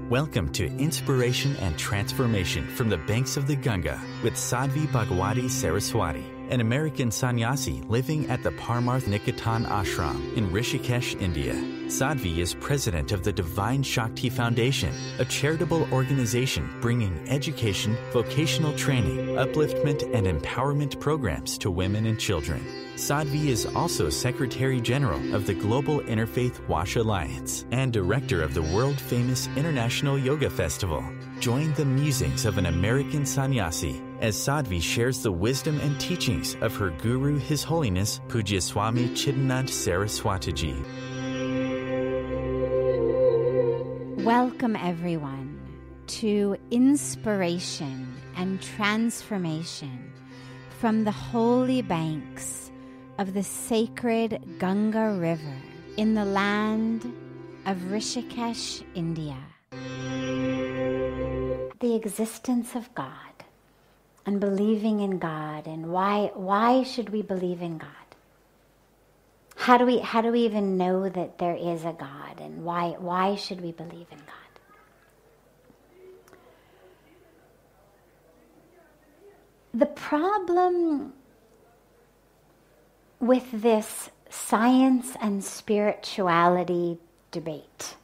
Welcome to Inspiration and Transformation from the Banks of the Ganga with Sadhvi Bhagawati Saraswati, an American sannyasi living at the Parmarth Niketan ashram in Rishikesh, India. Sadhvi is president of the Divine Shakti Foundation, a charitable organization bringing education, vocational training, upliftment, and empowerment programs to women and children. Sadhvi is also Secretary General of the Global Interfaith Wash Alliance and Director of the world-famous International Yoga Festival. Join the musings of an American sannyasi as Sadhvi shares the wisdom and teachings of her guru, His Holiness Pujya Swami Chidanand Saraswatiji. Welcome, everyone, to Inspiration and Transformation from the holy banks of the sacred Ganga River in the land of Rishikesh, India. The existence of God and believing in God, and why should we believe in God? How do we even know that there is a God, and why should we believe in God? The problem with this science and spirituality debate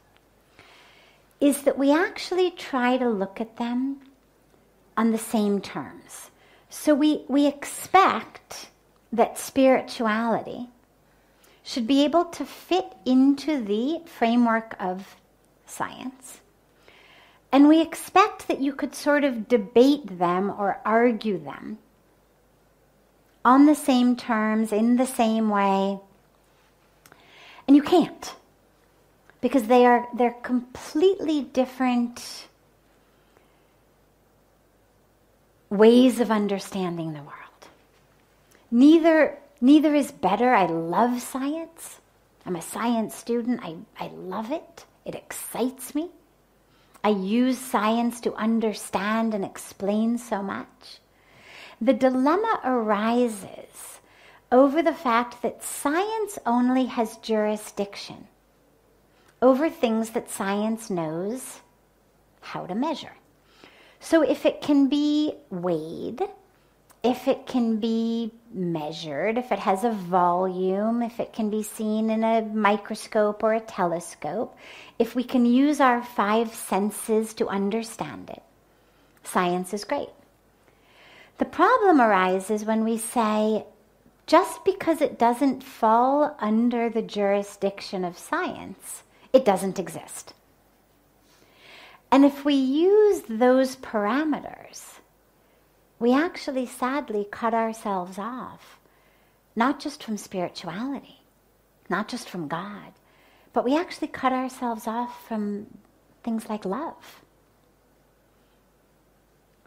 is that we actually try to look at them on the same terms. So we expect that spirituality should be able to fit into the framework of science. And we expect that you could sort of debate them or argue them on the same terms, in the same way. And you can't, because they're completely different ways of understanding the world. Neither is better. I love science. I'm a science student. I love it. It excites me. I use science to understand and explain so much. The dilemma arises over the fact that science only has jurisdiction over things that science knows how to measure. So if it can be weighed, if it can be measured, if it has a volume, if it can be seen in a microscope or a telescope, if we can use our five senses to understand it, science is great. The problem arises when we say, just because it doesn't fall under the jurisdiction of science, it doesn't exist. And if we use those parameters, we actually sadly cut ourselves off, not just from spirituality, not just from God, but we actually cut ourselves off from things like love.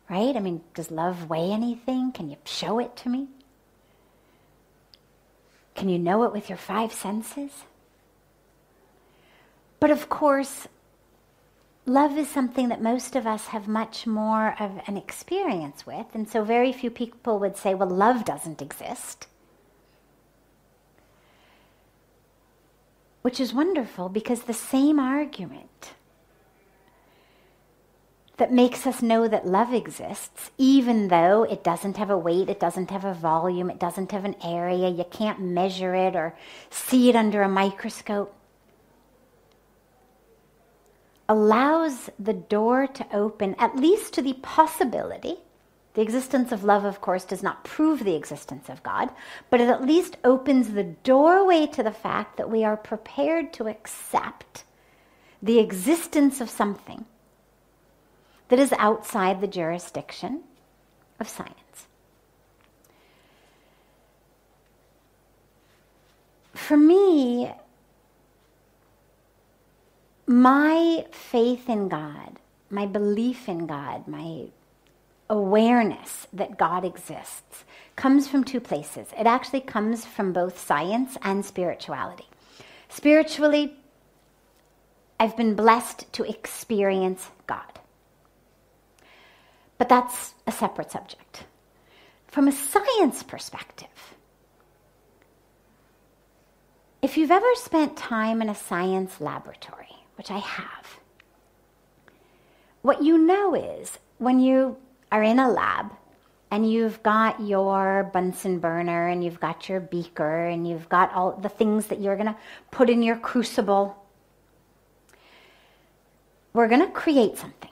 Right? I mean, does love weigh anything? Can you show it to me? Can you know it with your five senses? But of course, love is something that most of us have much more of an experience with, and so very few people would say, well, love doesn't exist. Which is wonderful, because the same argument that makes us know that love exists, even though it doesn't have a weight, it doesn't have a volume, it doesn't have an area, you can't measure it or see it under a microscope, allows the door to open at least to the possibility. The existence of love, of course, does not prove the existence of God, but it at least opens the doorway to the fact that we are prepared to accept the existence of something that is outside the jurisdiction of science. For me, my faith in God, my belief in God, my awareness that God exists comes from two places. It actually comes from both science and spirituality. Spiritually, I've been blessed to experience God. But that's a separate subject. From a science perspective, if you've ever spent time in a science laboratory, which I have, What you know is when you are in a lab and you've got your Bunsen burner and you've got your beaker and you've got all the things that you're going to put in your crucible, we're going to create something.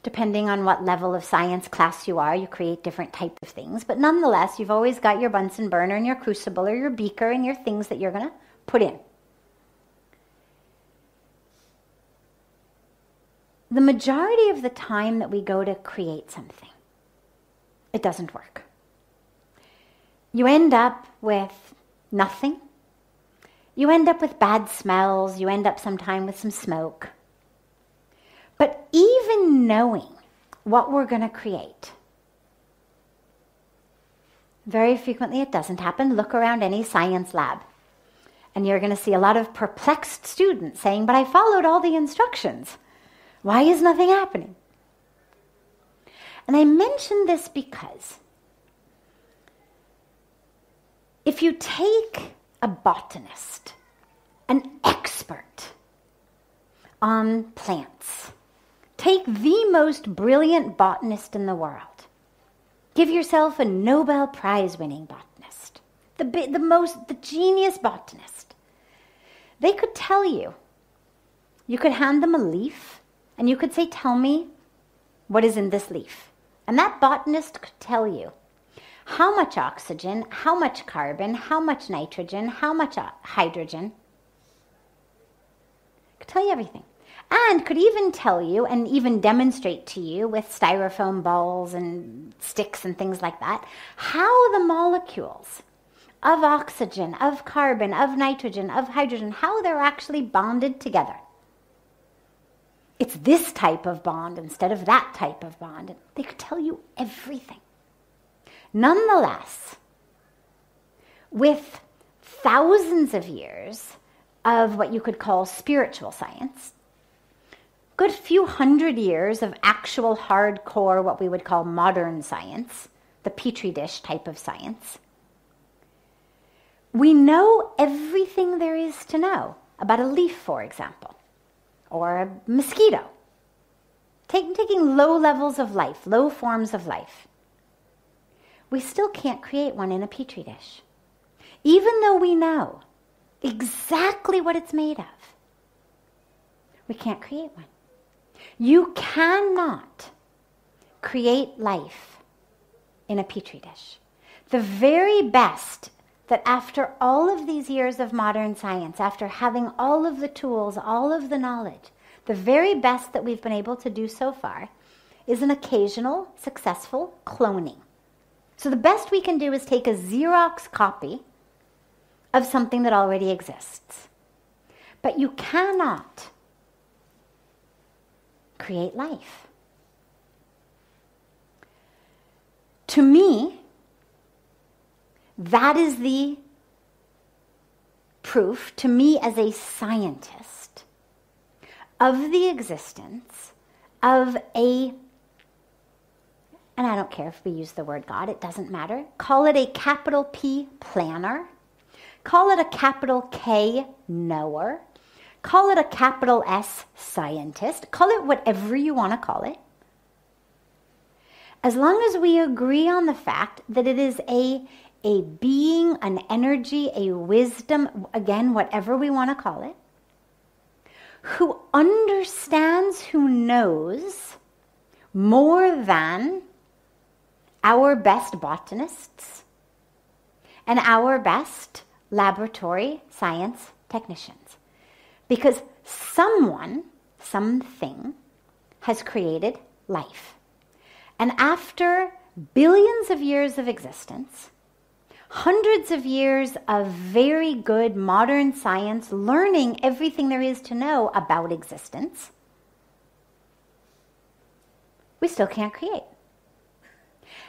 Depending on what level of science class you are, you create different types of things. But nonetheless, you've always got your Bunsen burner and your crucible or your beaker and your things that you're going to put in. The majority of the time that we go to create something, it doesn't work. You end up with nothing. You end up with bad smells. You end up sometime with some smoke. But even knowing what we're going to create, very frequently it doesn't happen. Look around any science lab, and you're going to see a lot of perplexed students saying, but I followed all the instructions. Why is nothing happening? And I mention this because if you take a botanist, an expert on plants, take the most brilliant botanist in the world, give yourself a Nobel Prize winning botanist, the genius botanist. They could tell you, you could hand them a leaf and you could say, tell me what is in this leaf. And that botanist could tell you how much oxygen, how much carbon, how much nitrogen, how much hydrogen. Could tell you everything. And could even tell you and even demonstrate to you with styrofoam balls and sticks and things like that, how the molecules of oxygen, of carbon, of nitrogen, of hydrogen, how they're actually bonded together. It's this type of bond instead of that type of bond. They could tell you everything. Nonetheless, with thousands of years of what you could call spiritual science, good few hundred years of actual hardcore, what we would call modern science, the petri dish type of science, we know everything there is to know about a leaf, for example, or a mosquito. Taking low levels of life, low forms of life. We still can't create one in a petri dish, even though we know exactly what it's made of. We can't create one. You cannot create life in a petri dish. The very best that after all of these years of modern science, after having all of the tools, all of the knowledge, the very best that we've been able to do so far is an occasional successful cloning. So the best we can do is take a Xerox copy of something that already exists. But you cannot create life. To me, that is the proof, to me as a scientist, of the existence of a, and I don't care if we use the word God, it doesn't matter. Call it a capital P planner. Call it a capital K knower. Call it a capital S scientist. Call it whatever you want to call it. As long as we agree on the fact that it is a being, an energy, a wisdom, again, whatever we want to call it, who understands, who knows more than our best botanists and our best laboratory science technicians. Because someone, something, has created life. And after billions of years of existence, hundreds of years of very good modern science, learning everything there is to know about existence, we still can't create.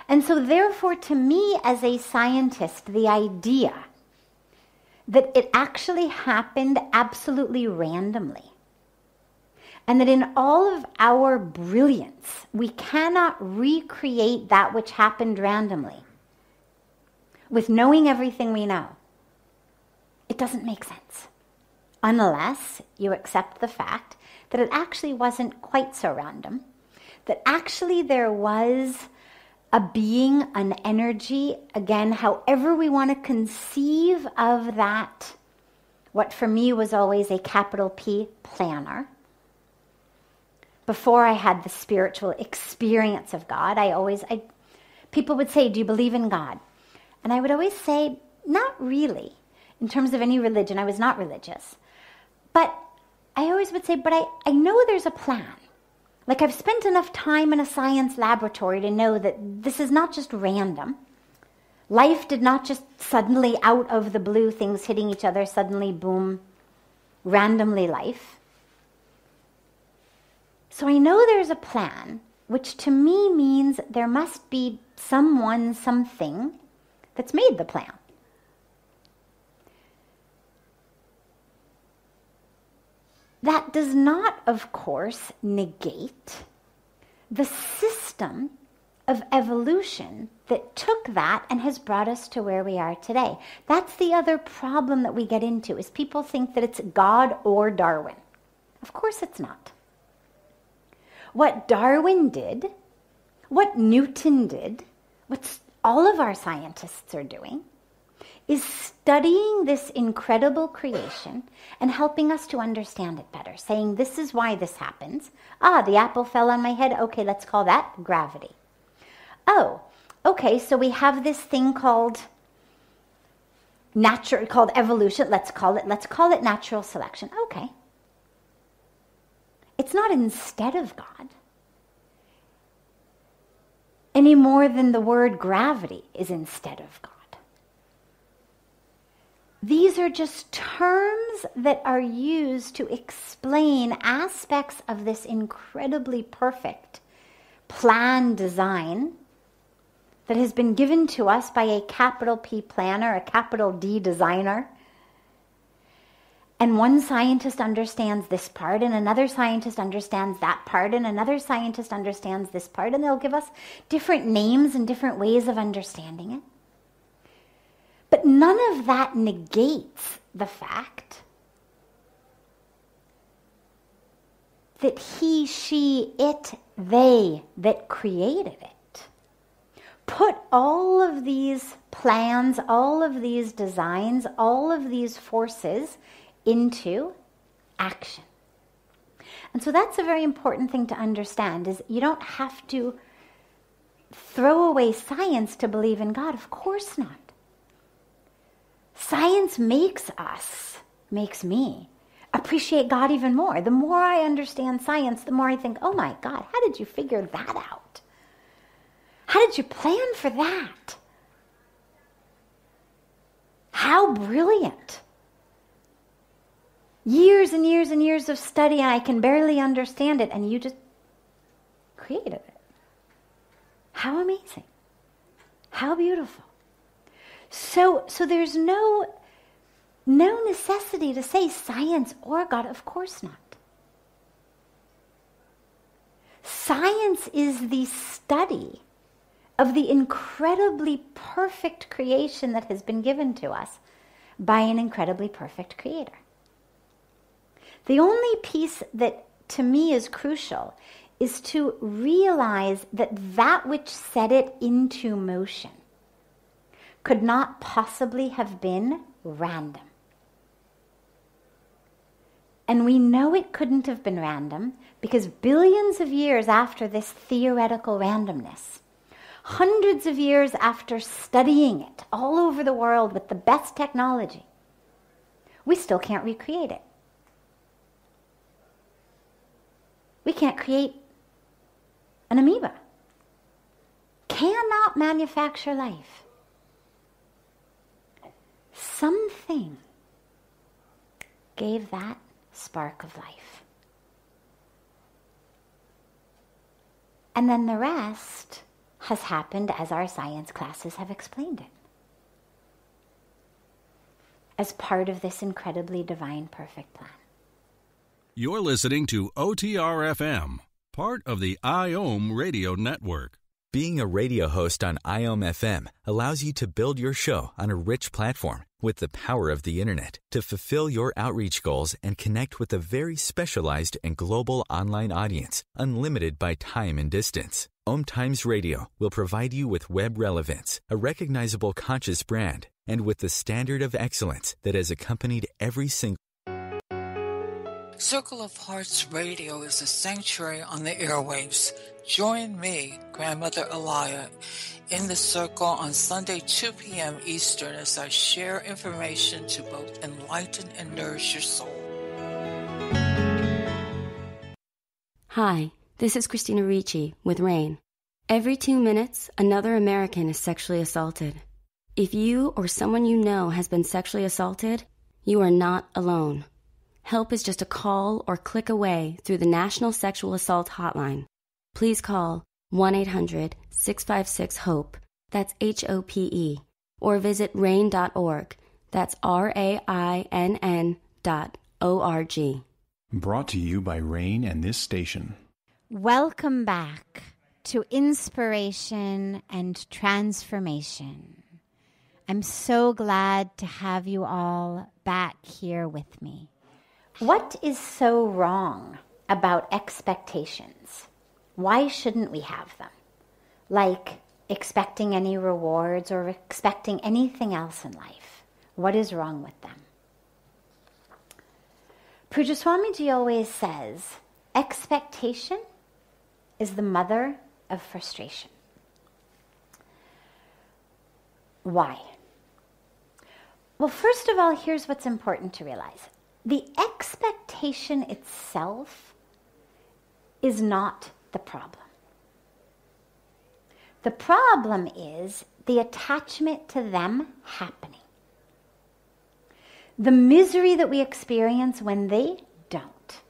And so therefore, to me as a scientist, the idea that it actually happened absolutely randomly, and that in all of our brilliance, we cannot recreate that which happened randomly with knowing everything we know, it doesn't make sense. Unless you accept the fact that it actually wasn't quite so random, that actually there was a being, an energy, again, however we want to conceive of that, what for me was always a capital P planner. Before I had the spiritual experience of God, people would say, do you believe in God? And I would always say, not really. In terms of any religion, I was not religious. But I always would say, but I know there's a plan. Like, I've spent enough time in a science laboratory to know that this is not just random. Life did not just suddenly, out of the blue, things hitting each other, suddenly, boom, randomly life. So I know there's a plan, which to me means there must be someone, something that's made the plan. That does not, of course, negate the system of evolution that took that and has brought us to where we are today. That's the other problem that we get into, is people think that it's God or Darwin. Of course it's not. What Darwin did, what Newton did, what all of our scientists are doing, is studying this incredible creation and helping us to understand it better, saying this is why this happens. The apple fell on my head. Okay, let's call that gravity. Oh, okay, so we have this thing called evolution. Let's call it natural selection. Okay. It's not instead of God, any more than the word gravity is instead of God. These are just terms that are used to explain aspects of this incredibly perfect plan design that has been given to us by a capital P planner, a capital D designer. And one scientist understands this part, and another scientist understands that part, and another scientist understands this part, and they'll give us different names and different ways of understanding it. But none of that negates the fact that he, she, it, they that created it put all of these plans, all of these designs, all of these forces into action. And so that's a very important thing to understand, is you don't have to throw away science to believe in God. Of course not. Science makes me appreciate God even more. The more I understand science, the more I think, oh my God, how did you figure that out? How did you plan for that? How brilliant. Years and years and years of study, and I can barely understand it, and you just created it. How amazing. How beautiful. So there's no necessity to say science or God. Of course not. Science is the study of the incredibly perfect creation that has been given to us by an incredibly perfect creator. The only piece that to me is crucial is to realize that which set it into motion could not possibly have been random. And we know it couldn't have been random because billions of years after this theoretical randomness, hundreds of years after studying it all over the world with the best technology, we still can't recreate it. We can't create an amoeba. Cannot manufacture life. Something gave that spark of life. And then the rest has happened as our science classes have explained it. As part of this incredibly divine, perfect plan. You're listening to OTR-FM, part of the IOM radio network. Being a radio host on IOM FM allows you to build your show on a rich platform with the power of the internet to fulfill your outreach goals and connect with a very specialized and global online audience, unlimited by time and distance. OMTimes Radio will provide you with web relevance, a recognizable conscious brand, and with the standard of excellence that has accompanied every single Circle of Hearts Radio is a sanctuary on the airwaves. Join me, Grandmother Elia, in the circle on Sunday 2 p.m. Eastern as I share information to both enlighten and nourish your soul. Hi, this is Christina Ricci with RAIN. Every 2 minutes, another American is sexually assaulted. If you or someone you know has been sexually assaulted, you are not alone. Help is just a call or click away through the National Sexual Assault Hotline. Please call 1-800-656-HOPE, that's HOPE, or visit RAIN.org, that's RAINN.org. Brought to you by RAIN and this station. Welcome back to Inspiration and Transformation. I'm so glad to have you all back here with me. What is so wrong about expectations? Why shouldn't we have them? Like expecting any rewards or expecting anything else in life. What is wrong with them? Pujya Swamiji always says, expectation is the mother of frustration. Why? Well, first of all, here's what's important to realize. The expectation itself is not the problem. The problem is the attachment to them happening. The misery that we experience when they don't.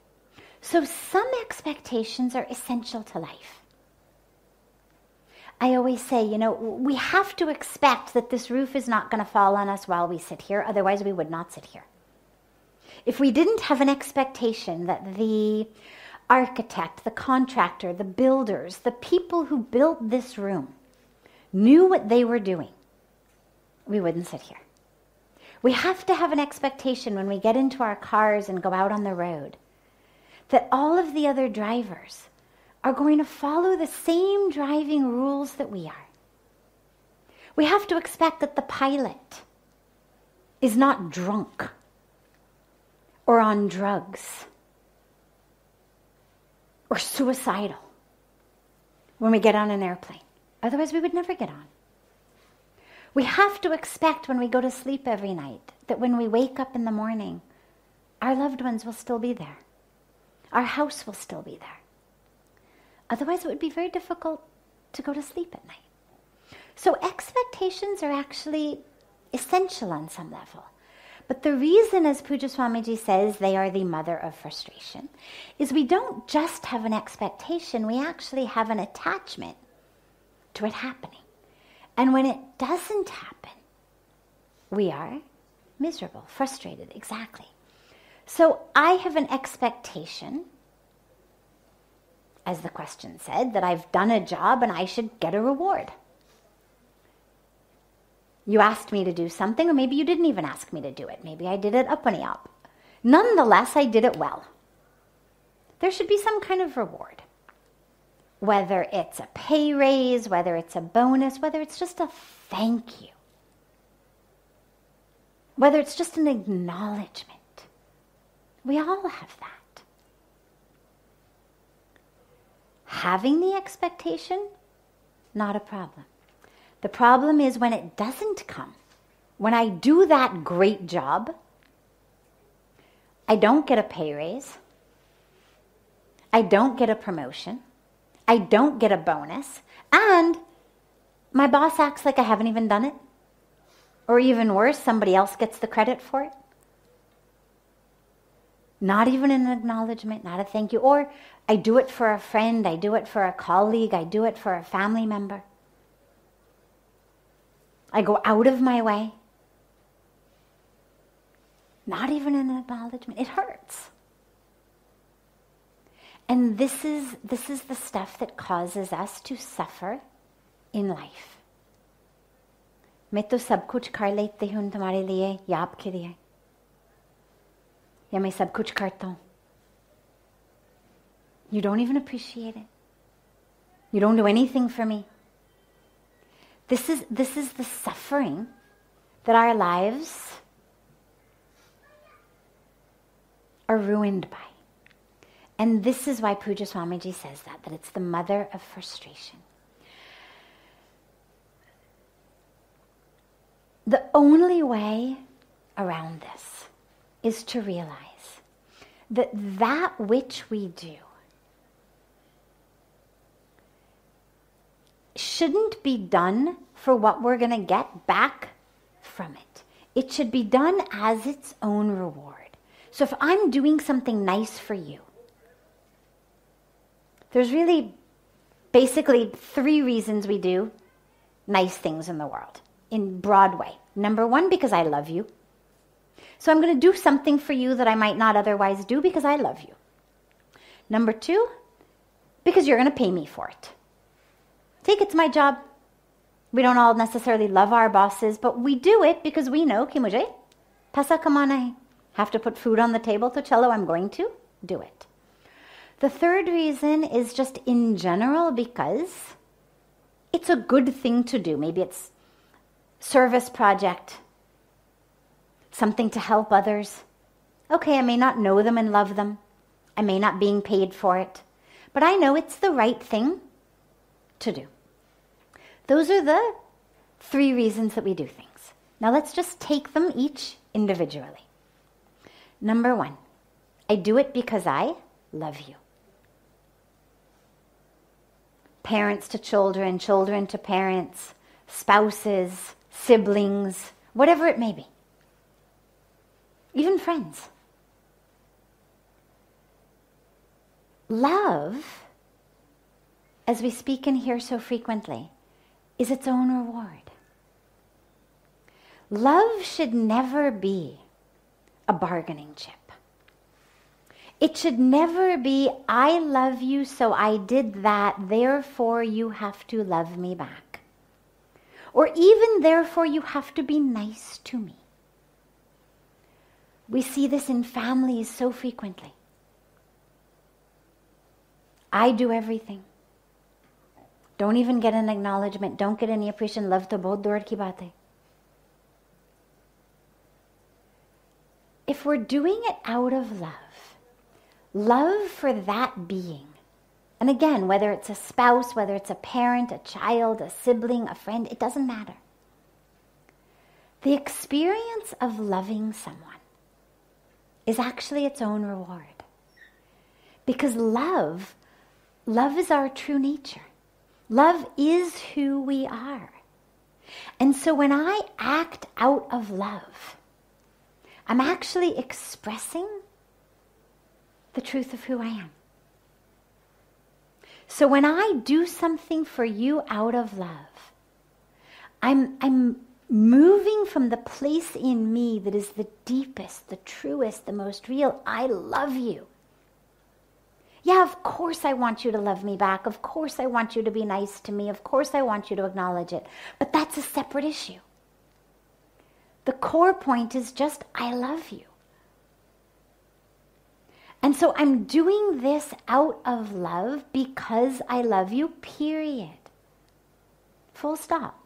So some expectations are essential to life. I always say, we have to expect that this roof is not going to fall on us while we sit here, otherwise we would not sit here. If we didn't have an expectation that the architect, the contractor, the builders, the people who built this room knew what they were doing, we wouldn't sit here. We have to have an expectation when we get into our cars and go out on the road that all of the other drivers are going to follow the same driving rules that we are. We have to expect that the pilot is not drunk or on drugs or suicidal when we get on an airplane. Otherwise, we would never get on. We have to expect when we go to sleep every night that when we wake up in the morning, our loved ones will still be there. Our house will still be there. Otherwise, it would be very difficult to go to sleep at night. So expectations are actually essential on some level. But the reason, as Pujya Swamiji says, they are the mother of frustration, is we don't just have an expectation, we actually have an attachment to it happening. And when it doesn't happen, we are miserable, frustrated, exactly. So I have an expectation, as the question said, that I've done a job and I should get a reward. You asked me to do something, or maybe you didn't even ask me to do it. Maybe I did it uppity up. Nonetheless, I did it well. There should be some kind of reward. Whether it's a pay raise, whether it's a bonus, whether it's just a thank you. Whether it's just an acknowledgement. We all have that. Having the expectation, not a problem. The problem is when it doesn't come. When I do that great job, I don't get a pay raise. I don't get a promotion. I don't get a bonus. And my boss acts like I haven't even done it. Or even worse, somebody else gets the credit for it. Not even an acknowledgement, not a thank you. Or I do it for a friend, I do it for a colleague, I do it for a family member. I go out of my way. Not even an acknowledgement. It hurts. And this is the stuff that causes us to suffer in life. मैं तो सब कुछ कर लेती हूँ तुम्हारे लिए या आपके लिए, या मैं सब कुछ करता हूँ. You don't even appreciate it. You don't do anything for me. This is the suffering that our lives are ruined by. And this is why Pujya Swamiji says that it's the mother of frustration. The only way around this is to realize that which we do shouldn't be done for what we're going to get back from it. It should be done as its own reward. So if I'm doing something nice for you, there's really basically 3 reasons we do nice things in the world in broad way. Number 1, because I love you. So I'm going to do something for you that I might not otherwise do because I love you. Number 2, because you're going to pay me for it. Take, it's my job. We don't all necessarily love our bosses, but we do it because we know कि मुझे पैसा कमाना है. Have to put food on the table, to chalo, I'm going to do it. The 3rd reason is just in general because it's a good thing to do. Maybe it's service project, something to help others. Okay, I may not know them and love them. I may not being paid for it, but I know it's the right thing to do. Those are the 3 reasons that we do things. Now let's just take them each individually. Number 1, I do it because I love you. Parents to children, children to parents, spouses, siblings, whatever it may be. Even friends. Love, as we speak and hear so frequently, is its own reward. Love should never be a bargaining chip. It should never be, I love you, so I did that, therefore you have to love me back. Or even, therefore you have to be nice to me. We see this in families so frequently. I do everything. Don't even get an acknowledgement. Don't get any appreciation. Love to bahut dur ki baat hai. If we're doing it out of love for that being, and again, whether it's a spouse, whether it's a parent, a child, a sibling, a friend, it doesn't matter. The experience of loving someone is actually its own reward. Because love is our true nature. Love is who we are. And so when I act out of love, I'm actually expressing the truth of who I am. So when I do something for you out of love, I'm moving from the place in me that is the deepest, the truest, the most real. I love you. Yeah, of course I want you to love me back. Of course I want you to be nice to me. Of course I want you to acknowledge it. But that's a separate issue. The core point is just, I love you. And so I'm doing this out of love because I love you, period. Full stop.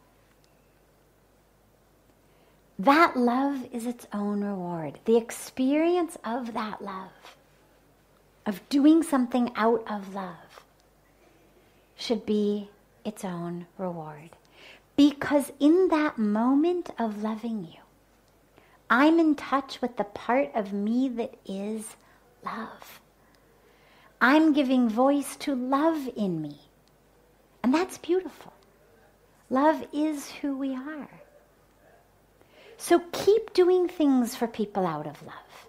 That love is its own reward. The experience of that love, of doing something out of love, should be its own reward. Because in that moment of loving you, I'm in touch with the part of me that is love. I'm giving voice to love in me. And that's beautiful. Love is who we are. So keep doing things for people out of love.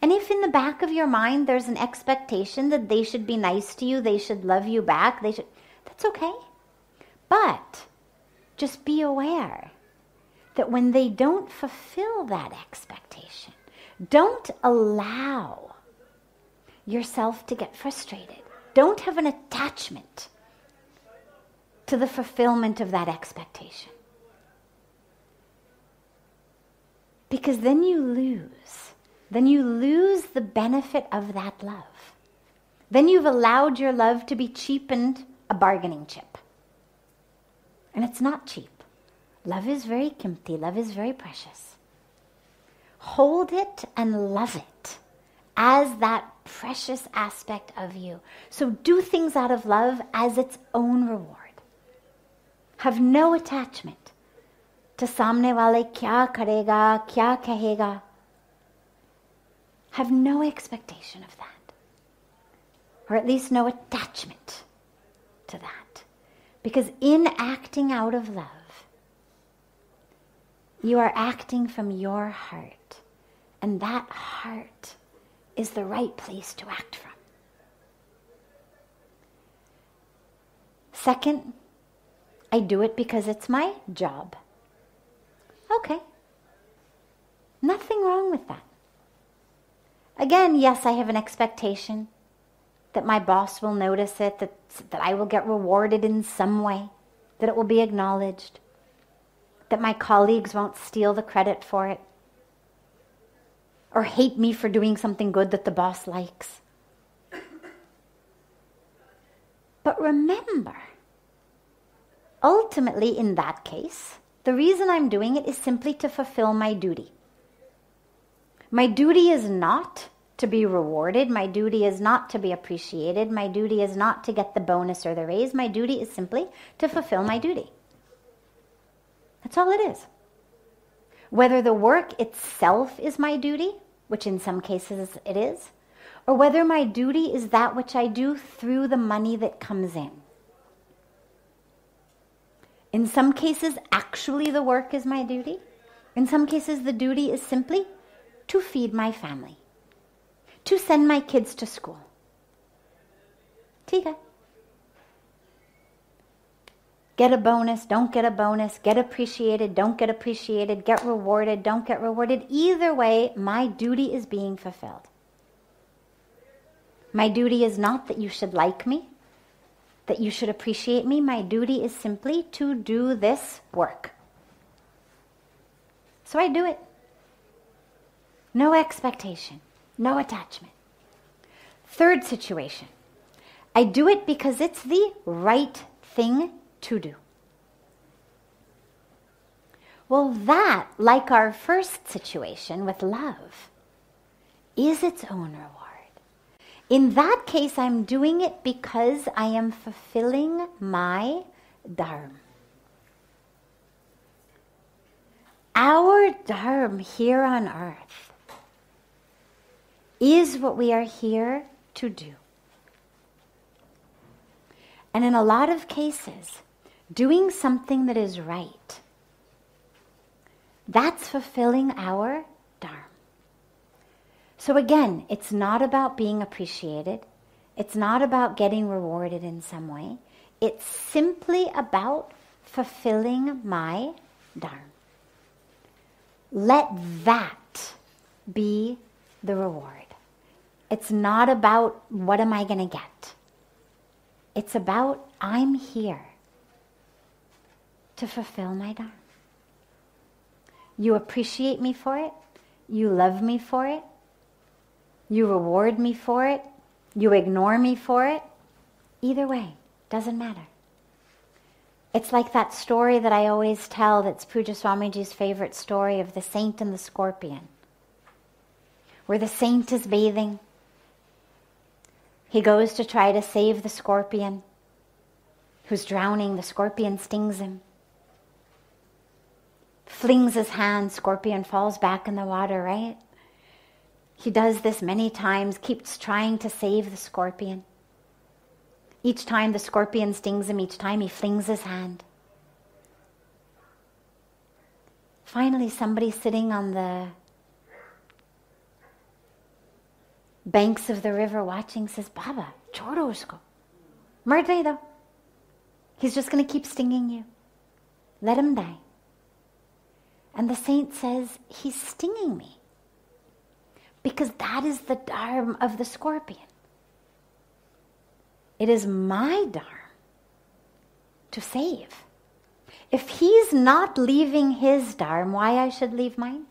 And if in the back of your mind there's an expectation that they should be nice to you, they should love you back, that's okay. But just be aware that when they don't fulfill that expectation, don't allow yourself to get frustrated. Don't have an attachment to the fulfillment of that expectation. Because then you lose. Then you lose the benefit of that love. Then you've allowed your love to be cheapened a bargaining chip. And it's not cheap. Love is very kimti. Love is very precious. Hold it and love it as that precious aspect of you. So do things out of love as its own reward. Have no attachment to samne wale kya karega, kya kahega. Have no expectation of that. Or at least no attachment to that. Because in acting out of love, you are acting from your heart. And that heart is the right place to act from. Second, I do it because it's my job. Okay. Nothing wrong with that. Again, yes, I have an expectation that my boss will notice it, that I will get rewarded in some way, that it will be acknowledged, that my colleagues won't steal the credit for it, or hate me for doing something good that the boss likes. But remember, ultimately in that case, the reason I'm doing it is simply to fulfill my duty. My duty is not to be rewarded. My duty is not to be appreciated. My duty is not to get the bonus or the raise. My duty is simply to fulfill my duty. That's all it is. Whether the work itself is my duty, which in some cases it is, or whether my duty is that which I do through the money that comes in. In some cases, actually the work is my duty. In some cases, the duty is simply to feed my family, to send my kids to school. Tika. Get a bonus, don't get a bonus, get appreciated, don't get appreciated, get rewarded, don't get rewarded. Either way, my duty is being fulfilled. My duty is not that you should like me, that you should appreciate me. My duty is simply to do this work. So I do it. No expectation, no attachment. Third situation, I do it because it's the right thing to do. Well, that, like our first situation with love, is its own reward. In that case, I'm doing it because I am fulfilling my dharma. Our dharma here on earth is what we are here to do. And in a lot of cases, doing something that is right, that's fulfilling our dharma. So again, it's not about being appreciated. It's not about getting rewarded in some way. It's simply about fulfilling my dharma. Let that be the reward. It's not about what am I going to get. It's about I'm here to fulfill my dharma. You appreciate me for it. You love me for it. You reward me for it. You ignore me for it. Either way, doesn't matter. It's like that story that I always tell that's Pujya Swamiji's favorite story of the saint and the scorpion. Where the saint is bathing. He goes to try to save the scorpion who's drowning. The scorpion stings him. Flings his hand, scorpion falls back in the water, right? He does this many times, keeps trying to save the scorpion. Each time the scorpion stings him, each time he flings his hand. Finally, somebody sitting on the banks of the river watching says, Baba, chodo usko. Mar de do. He's just going to keep stinging you. Let him die. And the saint says, he's stinging me. Because that is the dharma of the scorpion. It is my dharma to save. If he's not leaving his dharma, why I should leave mine?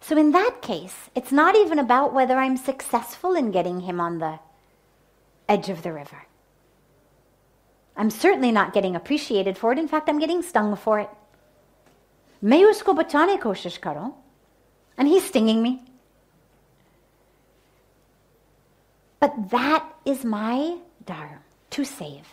So in that case, it's not even about whether I'm successful in getting him on the edge of the river. I'm certainly not getting appreciated for it. In fact, I'm getting stung for it. मैं उसको बचाने कोशिश करूं, and he's stinging me. But that is my dharma, to save.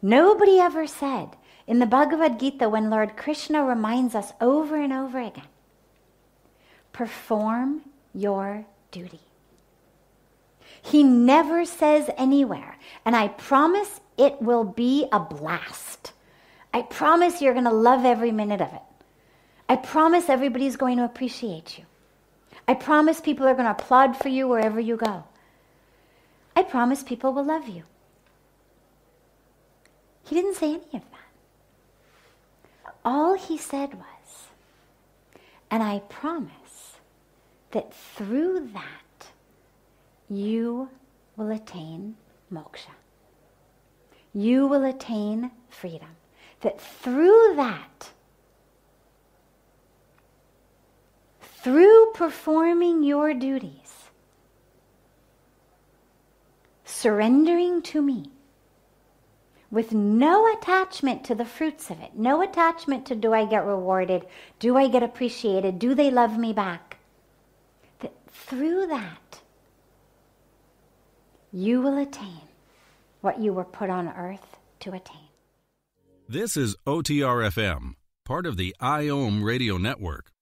Nobody ever said in the Bhagavad Gita, when Lord Krishna reminds us over and over again, perform your duty. He never says anywhere, and I promise it will be a blast. I promise you're going to love every minute of it. I promise everybody's going to appreciate you. I promise people are going to applaud for you wherever you go. I promise people will love you. He didn't say any of that. All he said was, and I promise that through that you will attain moksha. You will attain freedom. That through that, through performing your duties, surrendering to me, with no attachment to the fruits of it, no attachment to do I get rewarded, do I get appreciated, do they love me back, that through that, you will attain what you were put on earth to attain. This is OTR-FM, part of the IOM radio network.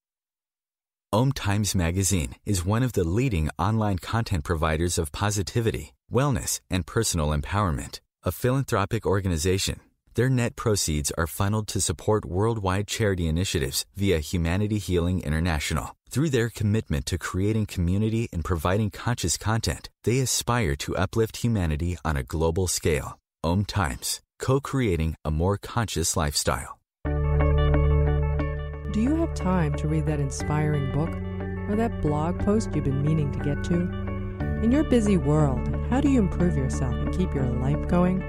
OMTimes Magazine is one of the leading online content providers of positivity, wellness, and personal empowerment. A philanthropic organization, their net proceeds are funneled to support worldwide charity initiatives via Humanity Healing International. Through their commitment to creating community and providing conscious content, they aspire to uplift humanity on a global scale. OMTimes, co-creating a more conscious lifestyle. Do you have time to read that inspiring book or that blog post you've been meaning to get to? In your busy world, how do you improve yourself and keep your life going?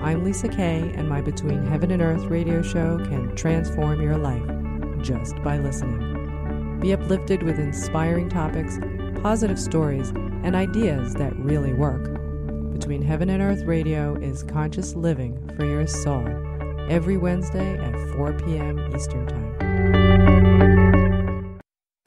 I'm Lisa Kay, and my Between Heaven and Earth radio show can transform your life just by listening. Be uplifted with inspiring topics, positive stories, and ideas that really work. Between Heaven and Earth radio is conscious living for your soul, every Wednesday at 4 p.m. Eastern Time.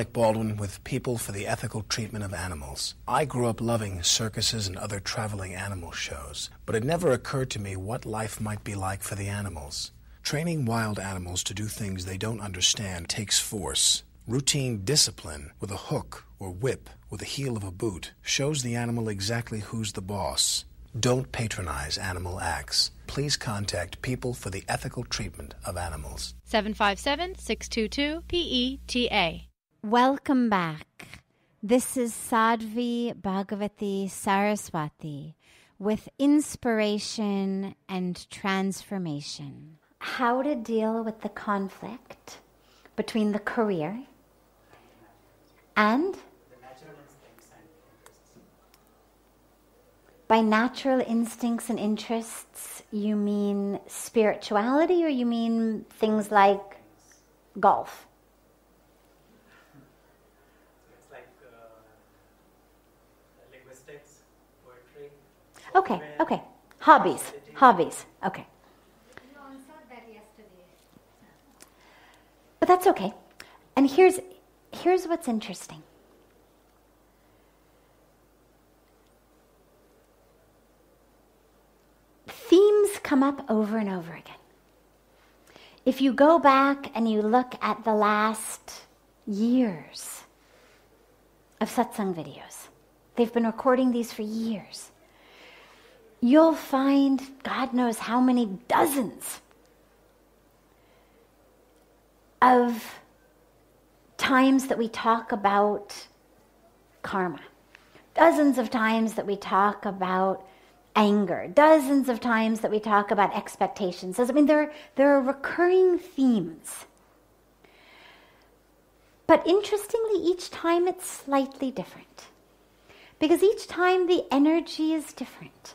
Like Baldwin with People for the Ethical Treatment of Animals. I grew up loving circuses and other traveling animal shows, but it never occurred to me what life might be like for the animals. Training wild animals to do things they don't understand takes force. Routine discipline with a hook or whip with the heel of a boot shows the animal exactly who's the boss. Don't patronize animal acts. Please contact People for the Ethical Treatment of Animals. 757-622-PETA. Welcome back. This is Sadhvi Bhagawati Saraswati with inspiration and transformation. How to deal with the conflict between the career and by natural instincts and interests, you mean spirituality or you mean things like golf? Okay. Hobbies. Okay. But that's okay. And here's what's interesting. Themes come up over and over again. If you go back and you look at the last years of Satsang videos, they've been recording these for years. You'll find, God knows how many dozens of times that we talk about karma. Dozens of times that we talk about anger. Dozens of times that we talk about expectations. I mean, there are recurring themes. But interestingly, each time it's slightly different. Because each time the energy is different.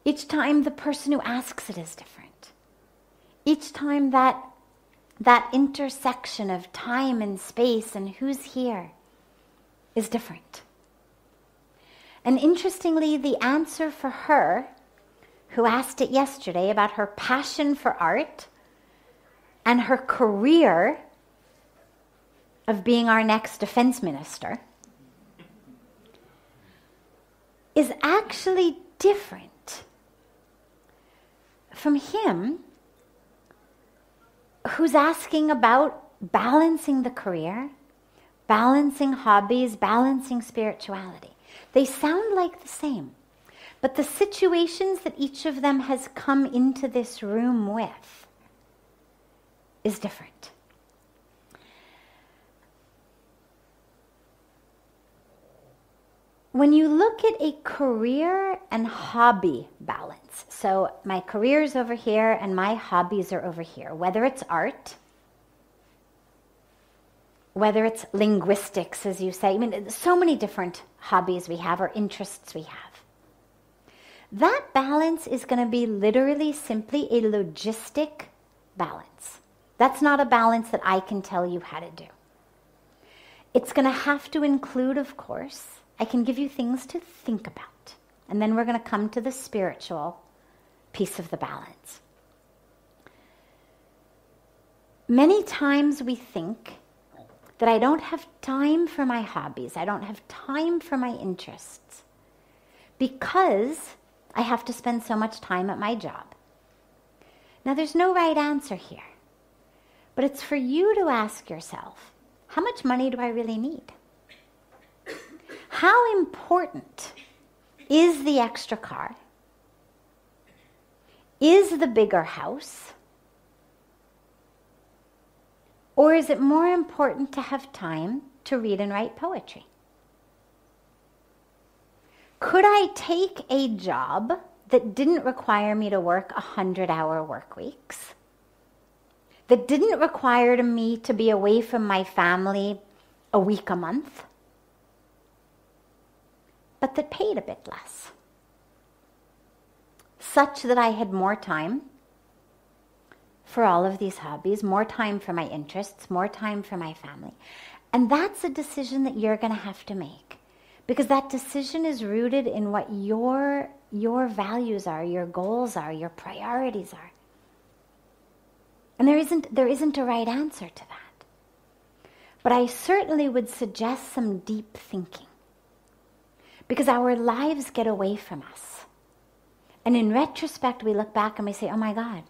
Each time the person who asks it is different. Each time that intersection of time and space and who's here is different. And interestingly, the answer for her, who asked it yesterday about her passion for art and her career of being our next defense minister, is actually different from him who's asking about balancing the career, balancing hobbies, balancing spirituality. They sound like the same, but the situations that each of them has come into this room with is different. When you look at a career and hobby balance, so my career's over here and my hobbies are over here, whether it's art, whether it's linguistics, as you say, I mean, so many different hobbies we have or interests we have. That balance is going to be literally simply a logistic balance. That's not a balance that I can tell you how to do. It's going to have to include, of course, I can give you things to think about. And then we're going to come to the spiritual piece of the balance. Many times we think that I don't have time for my hobbies, I don't have time for my interests, because I have to spend so much time at my job. Now, there's no right answer here, but it's for you to ask yourself, how much money do I really need? How important is the extra car? Is the bigger house? Or is it more important to have time to read and write poetry? Could I take a job that didn't require me to work 100-hour work weeks? That didn't require me to be away from my family a week a month? But that paid a bit less, such that I had more time for all of these hobbies, more time for my interests, more time for my family. And that's a decision that you're going to have to make, because that decision is rooted in what your values are, your goals are, your priorities are. And there isn't a right answer to that. But I certainly would suggest some deep thinking, because our lives get away from us. And in retrospect, we look back and we say, oh my God,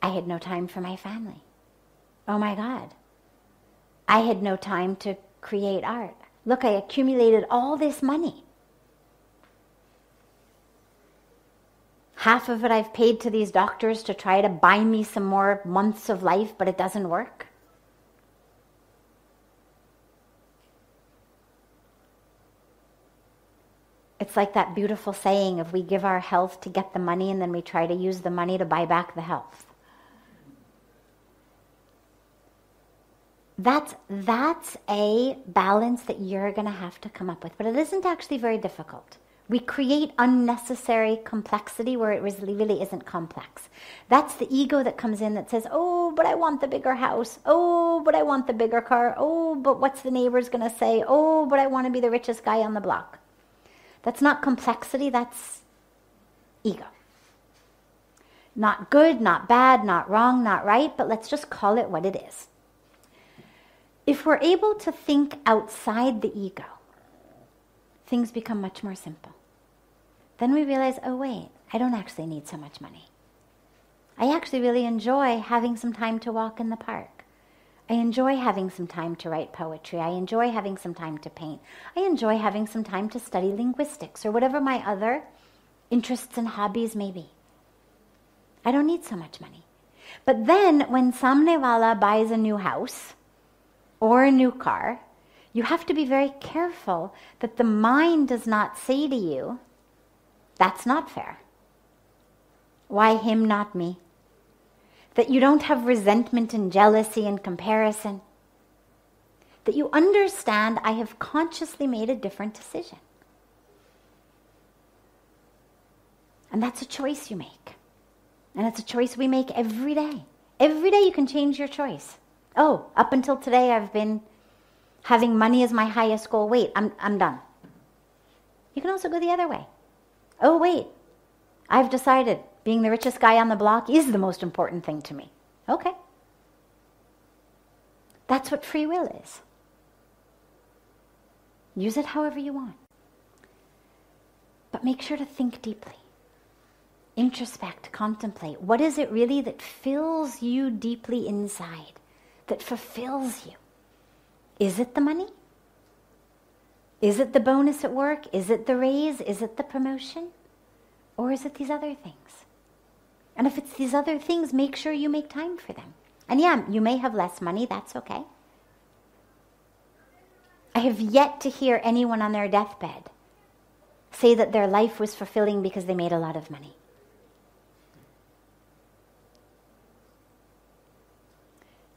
I had no time for my family. Oh my God, I had no time to create art. Look, I accumulated all this money. Half of it I've paid to these doctors to try to buy me some more months of life, but it doesn't work. It's like that beautiful saying of we give our health to get the money and then we try to use the money to buy back the health. That's a balance that you're going to have to come up with. But it isn't actually very difficult. We create unnecessary complexity where it really isn't complex. That's the ego that comes in that says, oh, but I want the bigger house. Oh, but I want the bigger car. Oh, but what's the neighbors going to say? Oh, but I want to be the richest guy on the block. That's not complexity, that's ego. Not good, not bad, not wrong, not right, but let's just call it what it is. If we're able to think outside the ego, things become much more simple. Then we realize, oh wait, I don't actually need so much money. I actually really enjoy having some time to walk in the park. I enjoy having some time to write poetry. I enjoy having some time to paint. I enjoy having some time to study linguistics or whatever my other interests and hobbies may be. I don't need so much money. But then when Samne Wala buys a new house or a new car, you have to be very careful that the mind does not say to you, that's not fair. Why him, not me? That you don't have resentment and jealousy and comparison. that you understand I have consciously made a different decision. And that's a choice you make. And it's a choice we make every day. Every day you can change your choice. Oh, up until today I've been having money as my highest goal. Wait, I'm done. You can also go the other way. Oh, wait, I've decided being the richest guy on the block is the most important thing to me. Okay. That's what free will is. Use it however you want. But make sure to think deeply. Introspect, contemplate. What is it really that fills you deeply inside, that fulfills you? Is it the money? Is it the bonus at work? Is it the raise? Is it the promotion? Or is it these other things? And if it's these other things, make sure you make time for them. And yeah, you may have less money, that's okay. I have yet to hear anyone on their deathbed say that their life was fulfilling because they made a lot of money.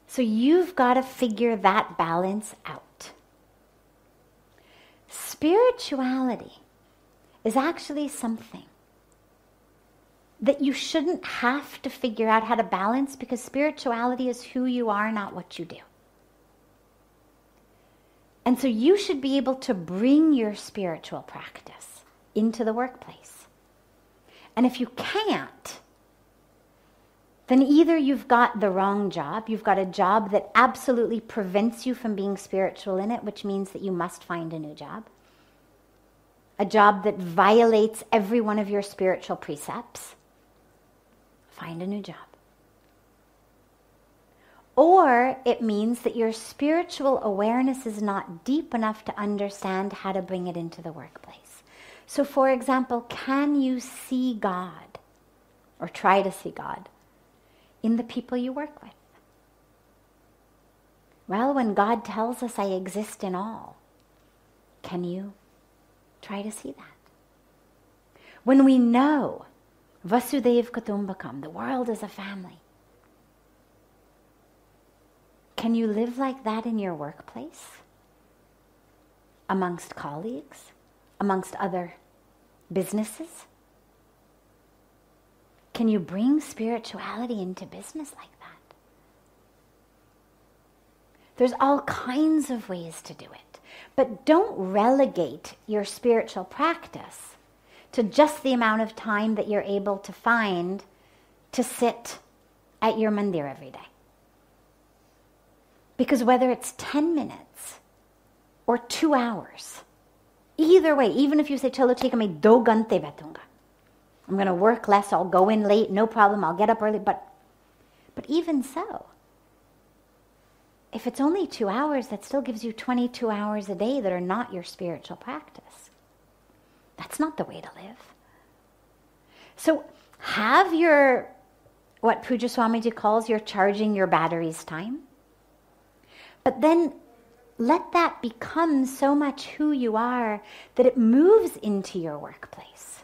So you've got to figure that balance out. Spirituality is actually something that you shouldn't have to figure out how to balance, because spirituality is who you are, not what you do. And so you should be able to bring your spiritual practice into the workplace. And if you can't, then either you've got the wrong job, you've got a job that absolutely prevents you from being spiritual in it, which means that you must find a new job. A job that violates every one of your spiritual precepts. Find a new job. Or it means that your spiritual awareness is not deep enough to understand how to bring it into the workplace. So for example, can you see God, or try to see God, in the people you work with? Well, when God tells us I exist in all, can you try to see that? When we know Vasudhaiv Kutumbakam, the world is a family, can you live like that in your workplace? Amongst colleagues? Amongst other businesses? Can you bring spirituality into business like that? There's all kinds of ways to do it. But don't relegate your spiritual practice to just the amount of time that you're able to find to sit at your mandir every day. Because whether it's 10 minutes or 2 hours, either way, even if you say, Chalo chika main 2 gante betunga, I'm going to work less, I'll go in late, no problem, I'll get up early, but even so, if it's only 2 hours, that still gives you 22 hours a day that are not your spiritual practice. That's not the way to live. So have your, what Puja Swamiji calls your charging your batteries time. But then let that become so much who you are that it moves into your workplace.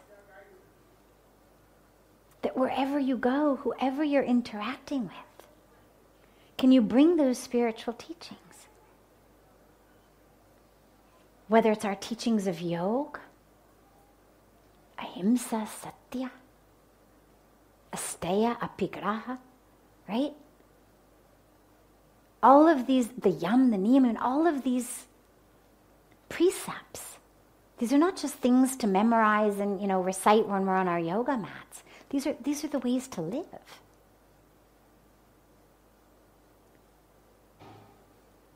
That wherever you go, whoever you're interacting with, can you bring those spiritual teachings? Whether it's our teachings of yoga, ahimsa, satya, asteya, apigraha, right? All of these, the yam, the niyam, and all of these precepts, these are not just things to memorize and, recite when we're on our yoga mats. These are the ways to live.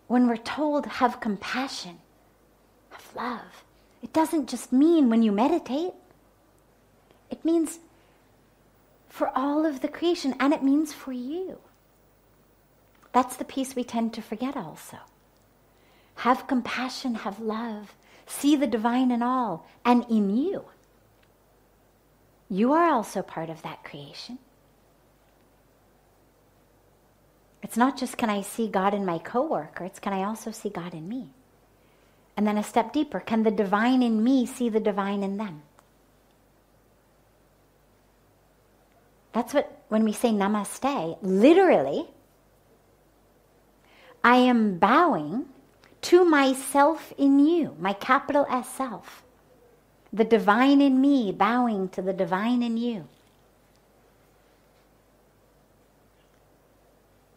When we're told, have compassion, have love, it doesn't just mean when you meditate. It means for all of the creation, and it means for you. That's the piece we tend to forget also. Have compassion, have love, see the divine in all, and in you. You are also part of that creation. It's not just can I see God in my coworker, it's can I also see God in me? And then a step deeper, can the divine in me see the divine in them? That's what, when we say namaste, literally, I am bowing to myself in you, my capital S self. The divine in me bowing to the divine in you.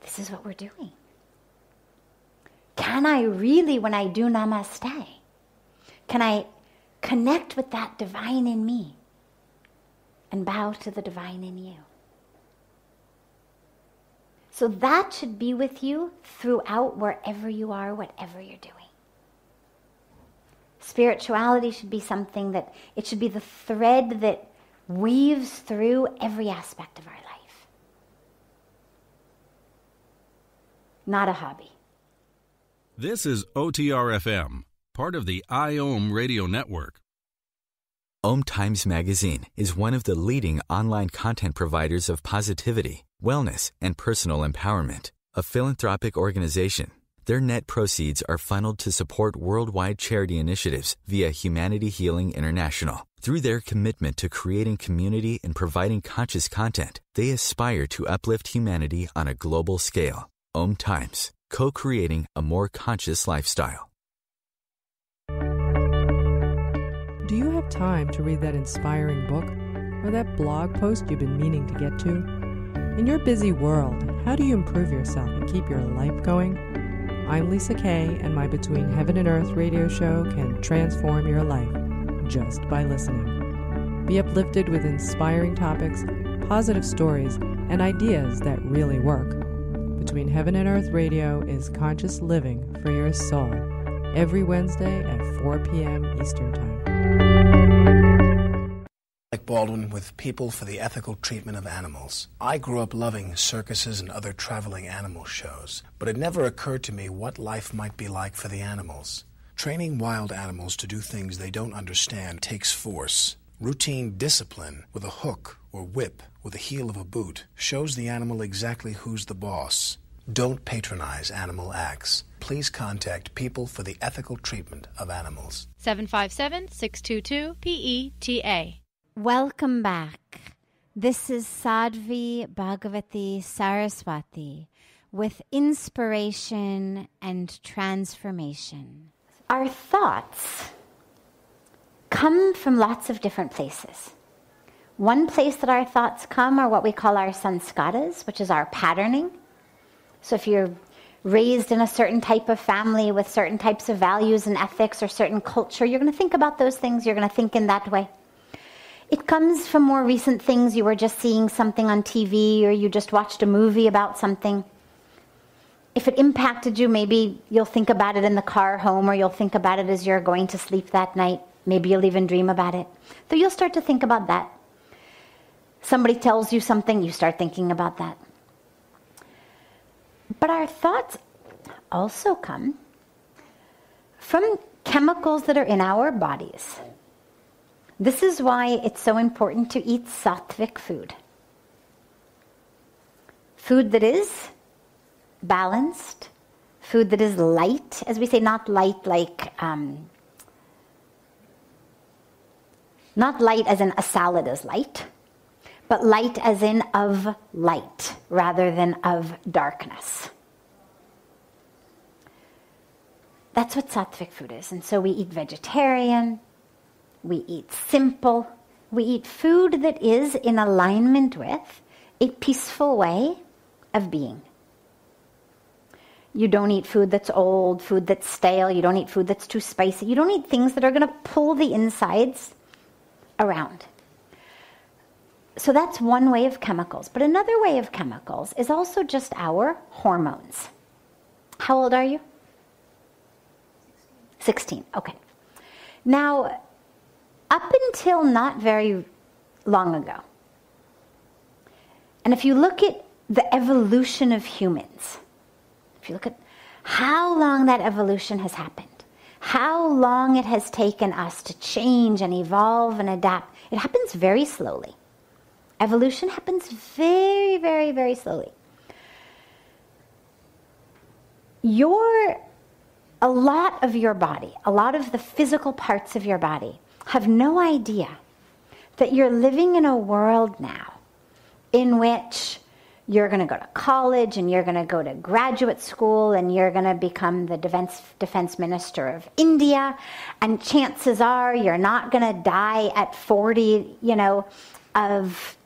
This is what we're doing. Can I really, when I do namaste, can I connect with that divine in me and bow to the divine in you? So that should be with you throughout wherever you are, whatever you're doing. Spirituality should be something that, it should be the thread that weaves through every aspect of our life. Not a hobby. This is OTR-FM, part of the IOM radio network. OMTimes magazine is one of the leading online content providers of positivity, wellness, and personal empowerment. A philanthropic organization, their net proceeds are funneled to support worldwide charity initiatives via Humanity Healing International. Through their commitment to creating community and providing conscious content, they aspire to uplift humanity on a global scale. OMTimes, co-creating a more conscious lifestyle. Do you have time to read that inspiring book or that blog post you've been meaning to get to? In your busy world, how do you improve yourself and keep your life going? I'm Lisa Kay, and my Between Heaven and Earth radio show can transform your life just by listening. Be uplifted with inspiring topics, positive stories, and ideas that really work. Between Heaven and Earth radio is conscious living for your soul, every Wednesday at 4 p.m. Eastern Time. Like Baldwin with People for the Ethical Treatment of Animals. I grew up loving circuses and other traveling animal shows, but it never occurred to me what life might be like for the animals. Training wild animals to do things they don't understand takes force. Routine discipline with a hook or whip with the heel of a boot shows the animal exactly who's the boss. Don't patronize animal acts. Please contact People for the Ethical Treatment of Animals. 757-622-PETA. Welcome back. This is Sadhvi Bhagawati Saraswati with inspiration and transformation. Our thoughts come from lots of different places. One place that our thoughts come are what we call our sanskaras, which is our patterning. So if you're raised in a certain type of family with certain types of values and ethics or certain culture, you're going to think about those things, you're going to think in that way. It comes from more recent things. You were just seeing something on TV or you just watched a movie about something. If it impacted you, maybe you'll think about it in the car home or you'll think about it as you're going to sleep that night. Maybe you'll even dream about it. So you'll start to think about that. Somebody tells you something, you start thinking about that. But our thoughts also come from chemicals that are in our bodies. This is why it's so important to eat sattvic food. Food that is balanced, food that is light, as we say, not light like, not light as in a salad is light, but light as in of light rather than of darkness. That's what sattvic food is. And so we eat vegetarian, we eat simple, we eat food that is in alignment with a peaceful way of being. You don't eat food that's old, food that's stale, you don't eat food that's too spicy, you don't eat things that are going to pull the insides around. So that's one way of chemicals. But another way of chemicals is also just our hormones. How old are you? 16. Okay. Now, up until not very long ago, and if you look at the evolution of humans, if you look at how long that evolution has happened, how long it has taken us to change and evolve and adapt, it happens very slowly. Evolution happens very, very, very slowly. A lot of your body, a lot of the physical parts of your body have no idea that you're living in a world now in which you're going to go to college and you're going to go to graduate school and you're going to become the defense minister of India. And chances are you're not going to die at 40, of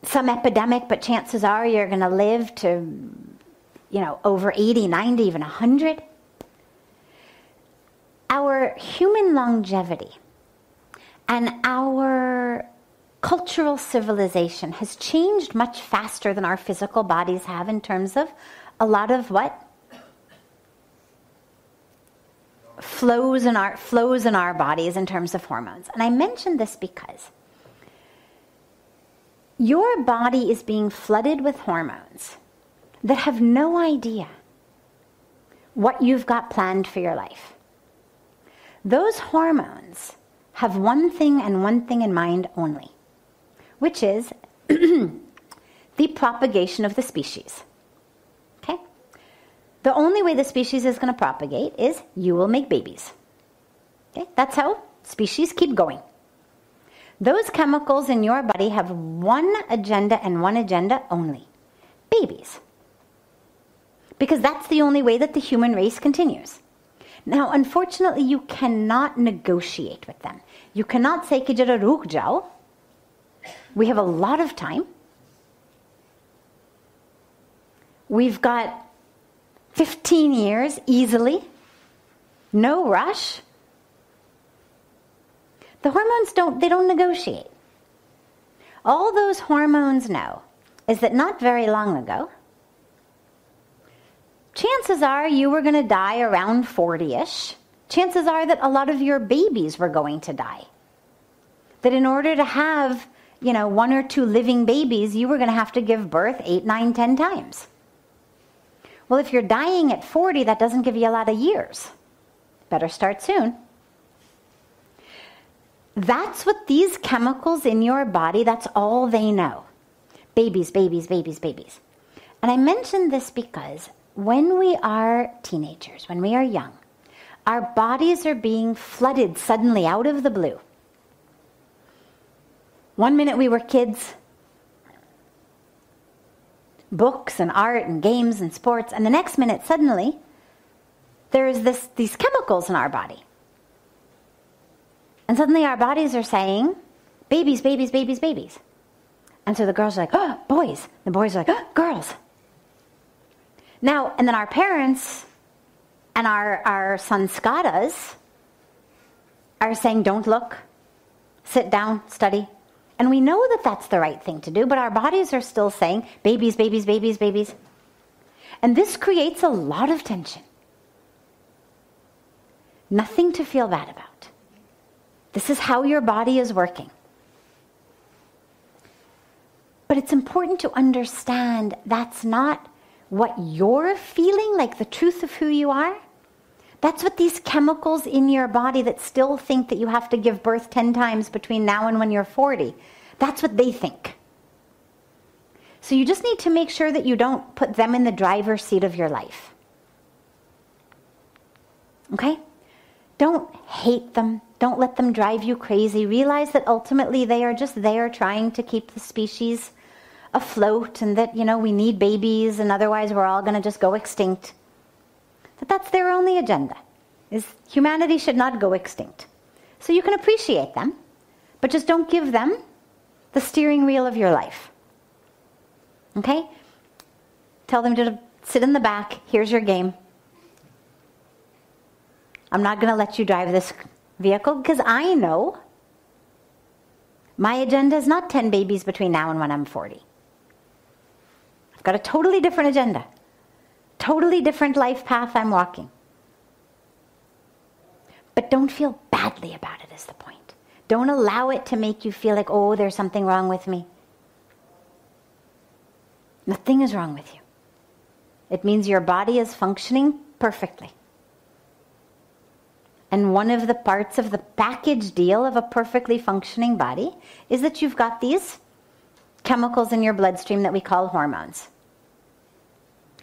some epidemic, but chances are you're going to live to, over 80, 90, even 100. Our human longevity and our cultural civilization has changed much faster than our physical bodies have in terms of a lot of what? Flows in our bodies in terms of hormones. And I mention this because your body is being flooded with hormones that have no idea what you've got planned for your life. Those hormones have one thing and one thing in mind only, which is the propagation of the species. Okay? The only way the species is going to propagate is you will make babies. Okay? That's how species keep going. Those chemicals in your body have one agenda and one agenda only: babies. Because that's the only way that the human race continues. Now, unfortunately, you cannot negotiate with them. You cannot say, "Ki jara ruk jao. We have a lot of time. We've got 15 years easily. No rush." The hormones don't negotiate. All those hormones know is that not very long ago, chances are you were going to die around 40-ish. Chances are that a lot of your babies were going to die. That in order to have, 1 or 2 living babies, you were going to have to give birth 8, 9, 10 times. Well, if you're dying at 40, that doesn't give you a lot of years. Better start soon. That's what these chemicals in your body, that's all they know. Babies, babies, babies, babies. And I mention this because when we are teenagers, when we are young, our bodies are being flooded suddenly out of the blue. One minute we were kids, books and art and games and sports, and the next minute suddenly there's these chemicals in our body. And suddenly our bodies are saying, babies, babies, babies, babies. And so the girls are like, "Oh, boys." The boys are like, "Oh, girls." Now, and then our parents and our sanskaras are saying, "Don't look, sit down, study." And we know that that's the right thing to do, but our bodies are still saying, babies, babies, babies, babies. And this creates a lot of tension. Nothing to feel bad about. This is how your body is working. But it's important to understand that's not what you're feeling, like the truth of who you are. That's what these chemicals in your body that still think that you have to give birth 10 times between now and when you're 40, that's what they think. So you just need to make sure that you don't put them in the driver's seat of your life. Okay? Don't hate them. Don't let them drive you crazy. Realize that ultimately they are just there trying to keep the species afloat, and that, we need babies, and otherwise we're all going to just go extinct. That's their only agenda, is humanity should not go extinct. So you can appreciate them, but just don't give them the steering wheel of your life. Okay? Tell them to sit in the back. Here's your game. I'm not going to let you drive this vehicle because I know my agenda is not 10 babies between now and when I'm 40. I've got a totally different agenda. Totally different life path I'm walking. But don't feel badly about it is the point. Don't allow it to make you feel like, oh, there's something wrong with me. Nothing is wrong with you. It means your body is functioning perfectly. And one of the parts of the package deal of a perfectly functioning body is that you've got these chemicals in your bloodstream that we call hormones.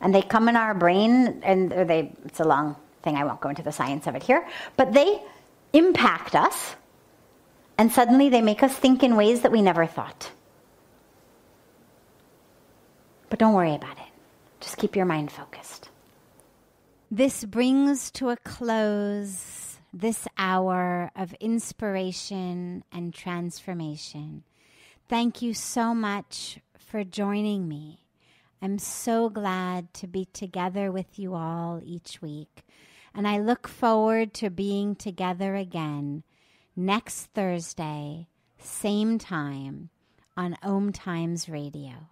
And they come in our brain, and it's a long thing, I won't go into the science of it here, but they impact us, and suddenly they make us think in ways that we never thought. But don't worry about it. Just keep your mind focused. This brings to a close this hour of inspiration and transformation. Thank you so much for joining me. I'm so glad to be together with you all each week. And I look forward to being together again next Thursday, same time, on OMTimes Radio.